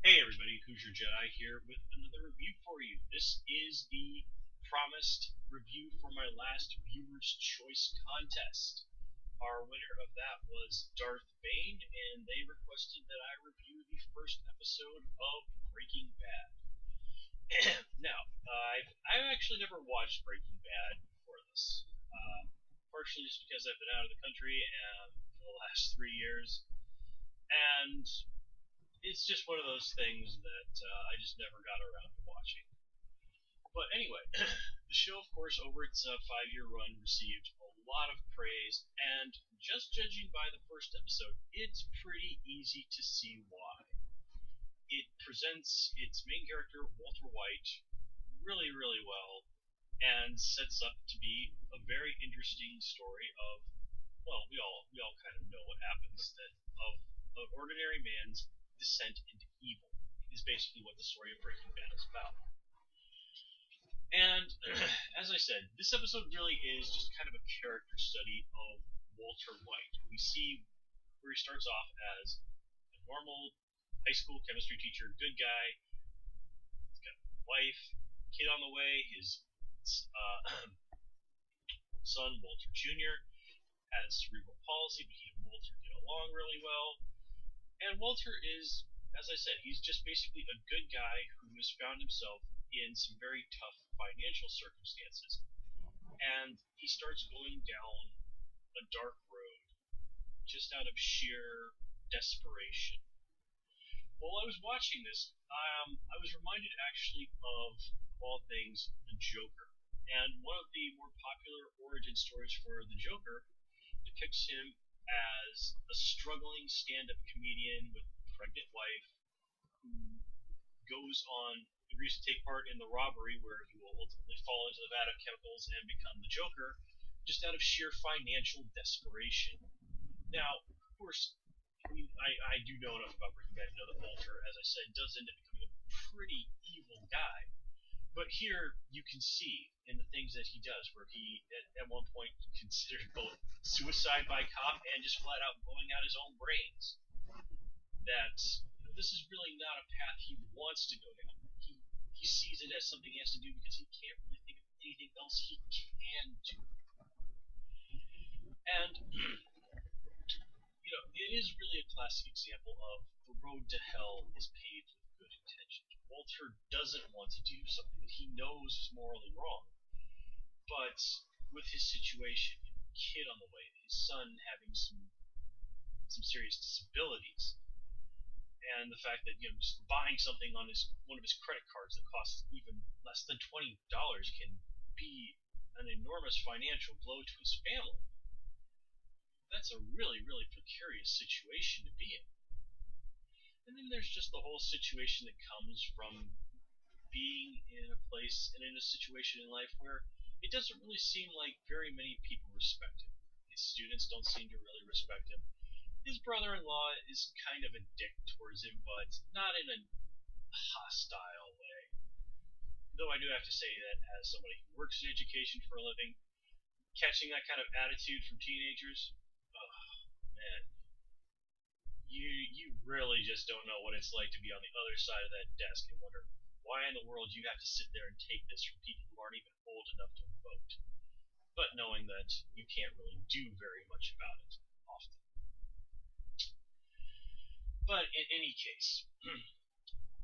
Hey everybody, Hoosier Jedi here with another review for you. This is the promised review for my last Viewer's Choice contest. Our winner of that was Darth Bane, and they requested that I review the first episode of Breaking Bad. Now, I've actually never watched Breaking Bad before this, partially just because I've been out of the country for the last 3 years, and it's just one of those things that I just never got around to watching. But anyway, the show, of course, over its 5 year run, received a lot of praise, and just judging by the first episode, it's pretty easy to see why. It presents its main character, Walter White, really, really well, and sets up to be a very interesting story of, well, we all kind of know what happens, that of an ordinary man's descent into evil is basically what the story of Breaking Bad is about. And as I said, this episode really is just kind of a character study of Walter White. We see where he starts off as a normal high school chemistry teacher, good guy. He's got a wife, kid on the way. His son, Walter Jr., has cerebral palsy, but he and Walter get along really well. And Walter is, as I said, he's just basically a good guy who has found himself in some very tough financial circumstances. And he starts going down a dark road just out of sheer desperation. While I was watching this, I was reminded actually of all things the Joker. And one of the more popular origin stories for the Joker depicts him as a struggling stand-up comedian with a pregnant wife who agrees to take part in the robbery where he will ultimately fall into the vat of chemicals and become the Joker just out of sheer financial desperation. Now, of course, I do know enough about Breaking Bad to know that Walter, as I said, does end up becoming a pretty evil guy. But here you can see in the things that he does, where he at one point considered both suicide by cop and just flat out blowing out his own brains, that this is really not a path he wants to go down. He sees it as something he has to do because he can't really think of anything else he can do. And it is really a classic example of the road to hell is paved with good intentions. Walter doesn't want to do something that he knows is morally wrong, but with his situation, kid on the way, his son having some serious disabilities, and the fact that just buying something on one of his credit cards that costs even less than $20 can be an enormous financial blow to his family. That's a really, really precarious situation to be in. And then there's just the whole situation that comes from being in a place and in a situation in life where it doesn't really seem like very many people respect him. His students don't seem to really respect him. His brother-in-law is kind of a dick towards him, but not in a hostile way. Though I do have to say that as somebody who works in education for a living, catching that kind of attitude from teenagers, oh man, you really just don't know what it's like to be on the other side of that desk and wonder why in the world you have to sit there and take this from people who aren't even old enough to vote, but knowing that you can't really do very much about it often. But in any case,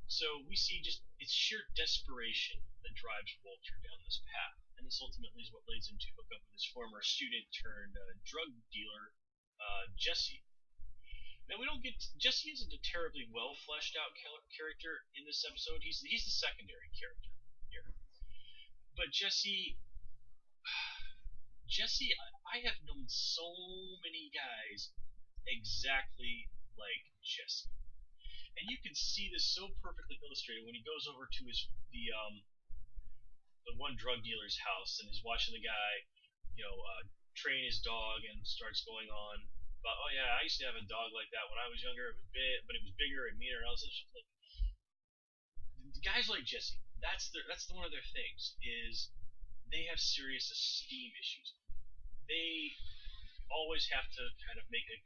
so we see just it's sheer desperation that drives Walter down this path, and this ultimately is what leads him to hook up with his former student turned drug dealer, Jesse. Now we don't get Jesse isn't a terribly well fleshed out character in this episode. He's the secondary character here. But Jesse, I have known so many guys exactly like Jesse, and you can see this so perfectly illustrated when he goes over to the one drug dealer's house and is watching the guy, train his dog and starts going on about, oh yeah, I used to have a dog like that when I was younger. It was big, but it was bigger and meaner and all this stuff. Like, guys like Jesse, that's one of their things is they have serious esteem issues. They always have to kind of make it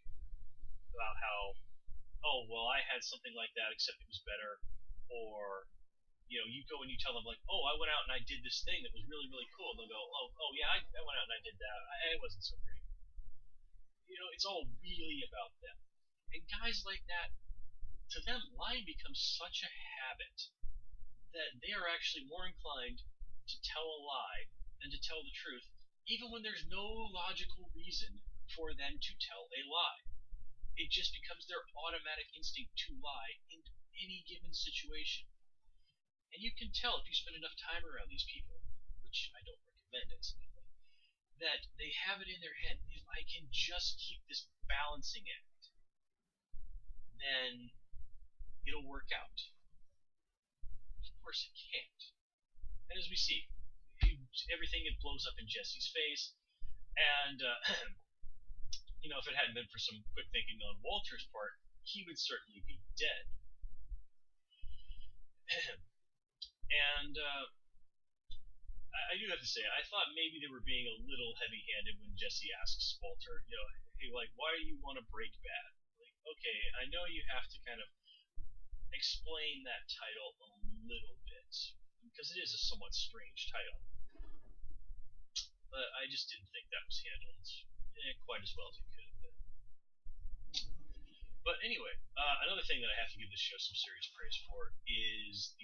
about how oh well, I had something like that except it was better, or you go and you tell them like, oh, I went out and I did this thing that was really really cool, and they'll go, oh yeah, I went out and I did that. It wasn't so great. It's all really about them. And guys like that, to them, lying becomes such a habit that they are actually more inclined to tell a lie than to tell the truth, even when there's no logical reason for them to tell a lie. It just becomes their automatic instinct to lie in any given situation. And you can tell if you spend enough time around these people, which I don't recommend incidentally, that they have it in their head. If I can just keep this balancing act, then it'll work out. Of course it can't. And as we see, everything it blows up in Jesse's face, and if it hadn't been for some quick thinking on Walter's part, he would certainly be dead. And I do have to say, I thought maybe they were being a little heavy-handed when Jesse asks Walter, hey, like, why do you want to break bad? Like, okay, I know you have to kind of explain that title a little bit, because it is a somewhat strange title. But I just didn't think that was handled quite as well as it could have been. But anyway, another thing that I have to give this show some serious praise for is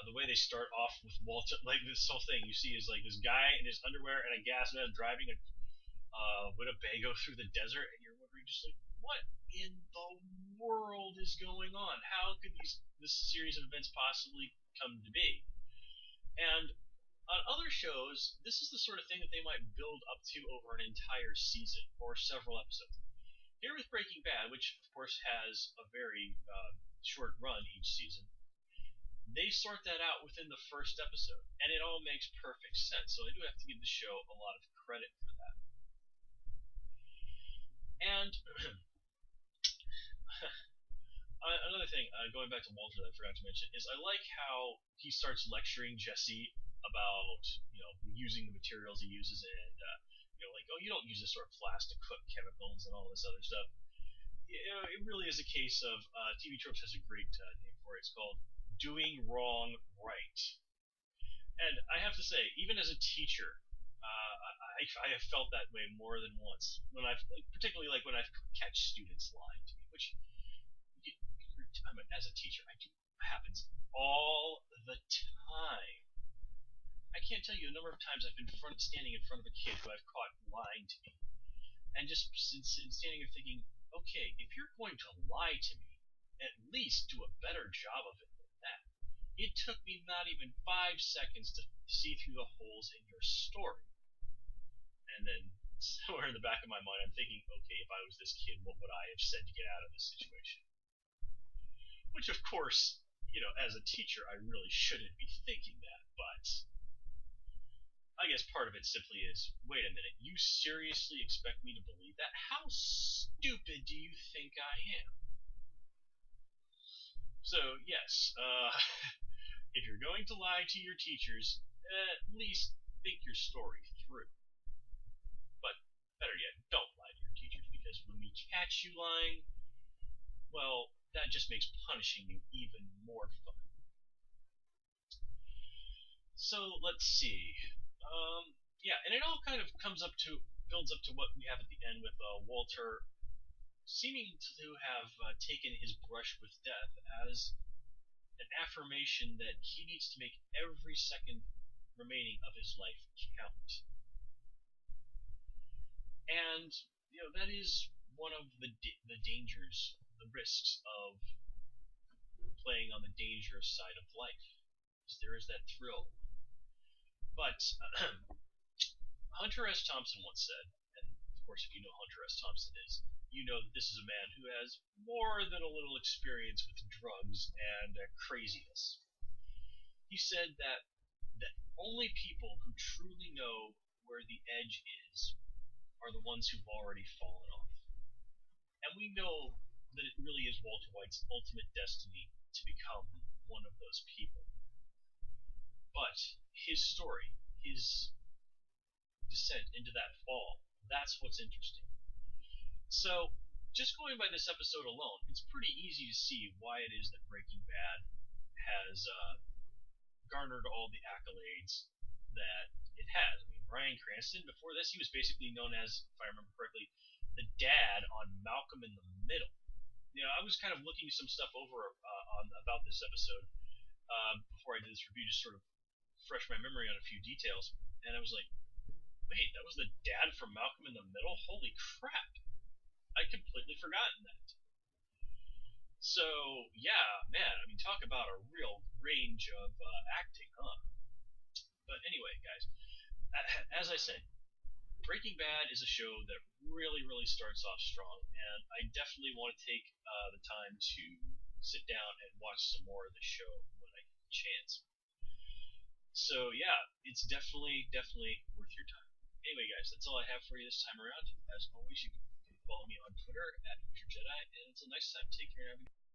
the way they start off with Walter. Like, this whole thing you see is like this guy in his underwear and a gas mask driving a Winnebago through the desert, and you're wondering just like, what in the world is going on? How could this series of events possibly come to be? And on other shows, this is the sort of thing that they might build up to over an entire season or several episodes. Here with Breaking Bad, which of course has a very short run each season, they sort that out within the first episode, and it all makes perfect sense. So I do have to give the show a lot of credit for that. And another thing, going back to Walter that I forgot to mention, is I like how he starts lecturing Jesse about using the materials he uses, and like, oh, you don't use this sort of flask to cook chemicals and all this other stuff. It really is a case of TV Tropes has a great name for it. It's called doing wrong right. And I have to say, even as a teacher, I have felt that way more than once. Particularly like when I've catch students lying to me, which as a teacher, I do happens all the time. I can't tell you the number of times I've been standing in front of a kid who I've caught lying to me, and just standing there thinking, okay, if you're going to lie to me, at least do a better job of it than that. It took me not even 5 seconds to see through the holes in your story. And then somewhere in the back of my mind, I'm thinking, okay, if I was this kid, what would I have said to get out of this situation? Which, of course, as a teacher, I really shouldn't be thinking that, but I guess part of it simply is, wait a minute, you seriously expect me to believe that? How stupid do you think I am? So, yes, if you're going to lie to your teachers, at least think your story through. But better yet, don't lie to your teachers, because when we catch you lying, well, that just makes punishing you even more fun. So let's see. Yeah, and it all kind of builds up to what we have at the end with Walter seeming to have taken his brush with death as an affirmation that he needs to make every second remaining of his life count. And that is one of the dangers, the risks of playing on the dangerous side of life. There is that thrill. But Hunter S. Thompson once said, and of course if you know who Hunter S. Thompson is, you know that this is a man who has more than a little experience with drugs and craziness. He said that only people who truly know where the edge is are the ones who've already fallen off. And we know that it really is Walter White's ultimate destiny to become one of those people. But his story, his descent into that fall, that's what's interesting. So, just going by this episode alone, it's pretty easy to see why it is that Breaking Bad has garnered all the accolades that it has. I mean, Bryan Cranston, before this, he was basically known as, if I remember correctly, the dad on Malcolm in the Middle. I was kind of looking some stuff over on about this episode before I did this review, just sort of fresh my memory on a few details, and I was like, wait, that was the dad from Malcolm in the Middle? Holy crap! I'd completely forgotten that. So, yeah, man, I mean, talk about a real range of acting, huh? But anyway, guys, as I said, Breaking Bad is a show that really, really starts off strong, and I definitely want to take the time to sit down and watch some more of the show when I get a chance. So yeah, it's definitely, definitely worth your time. Anyway, guys, that's all I have for you this time around. As always, you can follow me on Twitter at Hoosier Jedi, and until next time, take care and have a good